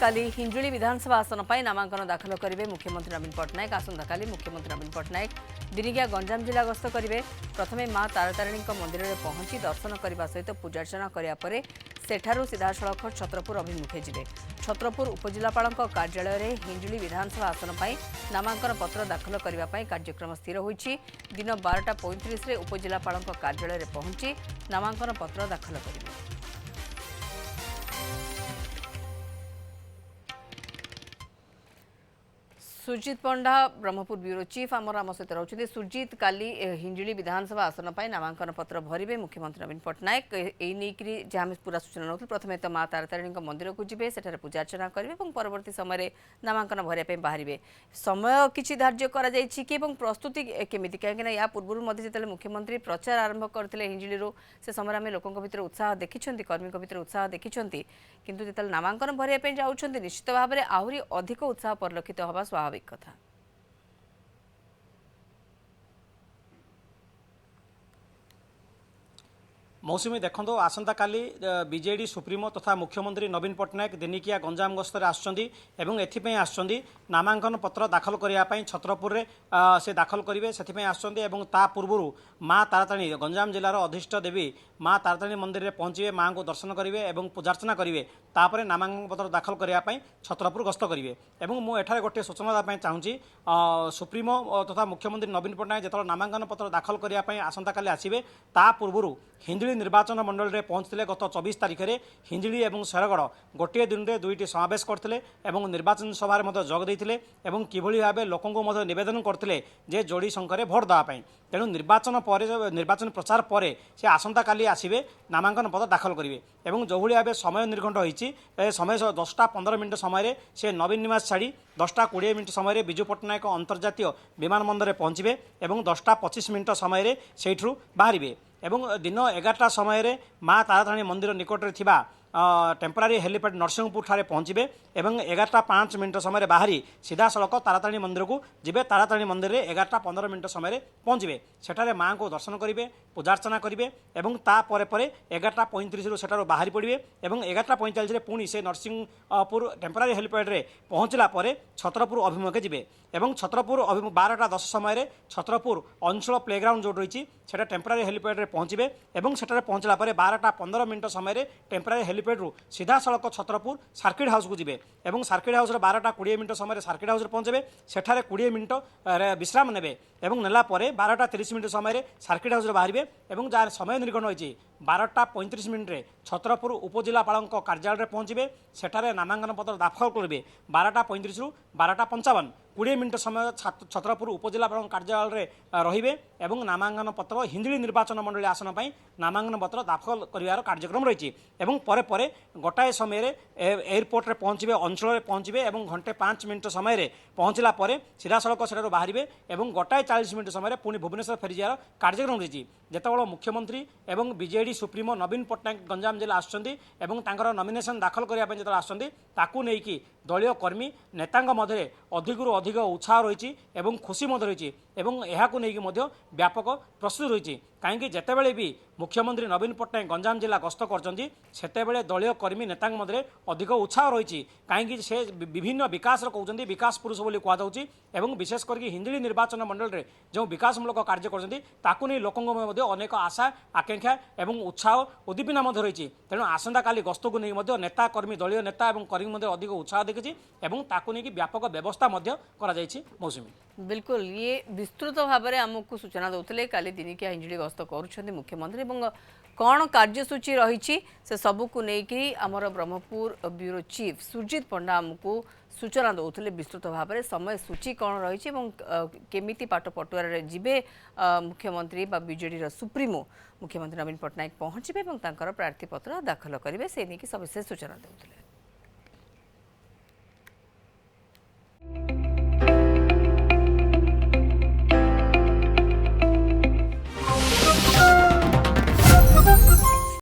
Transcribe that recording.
काली हिंजुली विधानसभा आसन पर नामांकन दाखल करेंगे मुख्यमंत्री नवीन पट्टनायक। आसंता काली मुख्यमंत्री नवीन पट्टनायक दिनिकिया गंजाम जिला गस्त करेंगे। प्रथमे मां तारातारिणी मंदिर में पहुंची दर्शन करने सहित पूजार्चना कराया सेठारु सीधासलख छत्रपुर अभिमुखे जिवे। छत्रपुर उपजिलापाल कार्यालय में हिंजुली विधानसभा आसन पर नामांकन पत्र दाखल करने कार्यक्रम स्थिर होईछि। दिन 12:35 उपजिलापाल कार्यालय में पहुंची नामांकन पत्र दाखल करेंगे। सुरजित पंडा ब्रह्मपुर ब्यूरो चीफ आमर आम सहित रही। सुरजित काली हिंजुली विधानसभा आसन पर नामांकन पत्र भरवे मुख्यमंत्री नवीन पट्टनायक यही जहाँ पूरा सूचना नौ। प्रथम तो मां तारातारिणी मंदिर को जी सेठारे पूजार्चना करेंगे और परवर्ती समय नामांकन भरवाई बाहर। समय किसी धार्य कर प्रस्तुति केमी कहीं या पूर्व जो मुख्यमंत्री प्रचार आरंभ करते हिंजुली से समय आम लोकों भर उत्साह देखी कर्मी भर उत्साह देखी किंतु जो नामांकन भरवाई जाऊँ निश्चित भाव में आहरी अधिक उत्साह परिलक्षित हवा स्वाभाविक कथा। मौसुमी देखो आसंता काली बीजेडी सुप्रीमो तथा मुख्यमंत्री नवीन पट्टनायक दिनिकिया गंजाम गस्तर आसुँच आसुँच नामांकन पत्र दाखल करने छत्रपुर से दाखल करेंगे से आसुँच पूर्व मां तारातारिणी गंजाम जिलार अधीष्ट देवी मां तारातारिणी मंदिर में पहुंचे मां को दर्शन करेंगे और पूजार्चना करेंगे तापर नामांकन पत्र दाखल करने छत्रपुर गस्त करेंगे। मुझे गोटे सूचना देवाई चाहूँगी सुप्रीमो तथा मुख्यमंत्री नवीन पट्टनायक जो नामांकन पत्र दाखल करने आसंता काली आसवे ता पूर्व हिंजुली निर्वाचन मंडल में पहुंचते गत 24 तारिख में हिंजुली और शेरगढ़ गोटे दिन में दुईटी समावेश करते निर्वाचन सभा जोग देते किभली भाव लोकों निवेदन करते जे जोड़ी संख्यार भोट देवाई। तेणु निर्वाचन प्रचार पर से आसंता काली आसवे नामांकन पत्र दाखल करेंगे और जो भाव समय निर्घंट होती समय 10:15 समय से नवीन निवास छाड़ी 10:20 समय बिजू पट्टनायक अंतर्जातीय विमान बंदर में पहुंचे और 10:25 समय से बाहर एवं दिन 11टा समय मां तारातारिणी मंदिर निकट में टेम्परारी हेलीपैड नरसिंहपुर ठारे पहुंचे और 11:05 समय बाहरी सीधा सड़क तारातारिणी मंदिर को जीवे। तारातारिणी मंदिर में 11:15 समय पहुंचे सेठारे मां को दर्शन करेंगे पूजार्चना करेंगे और 11:35 सेठार बाहरी पड़े और 11:45 पुणी से नरसिंहपुर टेम्परारी हेलीपैड रे पहुंचला छत्रपुर अभिमुखे जीवे और छत्रपुर 12:10 समय छत्रपुर अंचल प्लेग्राउंड जो रही टेम्परारी हेलीपैड रे पहुंचे और सेठारे पहुंचला 12:15 समय टेम्परारी हेलीपैड रु सीधा सड़क छत्रपुर सर्किट हाउस को जीवे और सर्किट हाउस 12:20 समय सर्किट हाउस पहुंचे सेठारे 20 मिनट विश्राम नेबे और नेला 12:30 समय सर्किट हाउस बाहर और जहाँ समय निर्घण होती 12:35 छत्रपुर उपजिलापाल कार्यालय में पहुंचे सेठारे नामांकन पत्र दाखल करेंगे। 12:35 रु 12:55 20 मिनट समय छत्रपुर उपजिलापाल कार्यालय रे और नामांकन पत्र हिंजुली निर्वाचन मंडल आसन पर नामांकन पत्र दाखल कर कार्यक्रम रही और गोटाए समय एयरपोर्ट में पहुंचे अंचल में पहुंचे और 1:05 समय पहुंचला सीधा सड़क से बाहर और 1:40 समय पुणी भुवनेश्वर फेरीजार कार्यक्रम रही। जितेबाला मुख्यमंत्री और बीजेडी सुप्रीमो नवीन पट्टनायक गंजाम जिला आसुँच नॉमिनेशन दाखल करने जो आसुँच दलीय कर्मी नेता मध्य अधिकरू अधिक उत्साह रही खुशी रही और व्यापक प्रस्तुत रही कहीं जितेबाला भी मुख्यमंत्री नवीन पट्टनायक गंजाम जिला गस्त करते दलीय कर्मी नेता मध्य अधिक उत्साह रही कहीं से विभिन्न विकास कहते विकास पुरुष बोली कहुच्छी विशेषकर हिंजुली निर्वाचन मंडल में जो विकासमूलक कार्य कर लोकों अनेक आशा आकांक्षा और उत्साह उद्दीपना रही। तेणु आसंता काली गस्त को नहीं नेता कर्मी दलीय नेता और कर्मी अधिक उत्साह देखी और व्यापक व्यवस्था मौसुमी बिल्कुल ये विस्तृत भाव में आमको सूचना दौले काली दिनिकिया हिंजुली गस्त कर मुख्यमंत्री कौन कार्यसूची रही से सबू को लेकिन आमर ब्रह्मपुर ब्यूरो चीफ सुरजित पंडा आमको सूचना दौले विस्तृत भाव में समय सूची कौन रही केमिति पाट पटुआर जीवे मुख्यमंत्री बीजेडी सुप्रीमो मुख्यमंत्री नवीन पट्टनायक पहुंचे और प्रार्थी पत्र दाखल करेंगे से नहीं सविशेष सूचना दौले।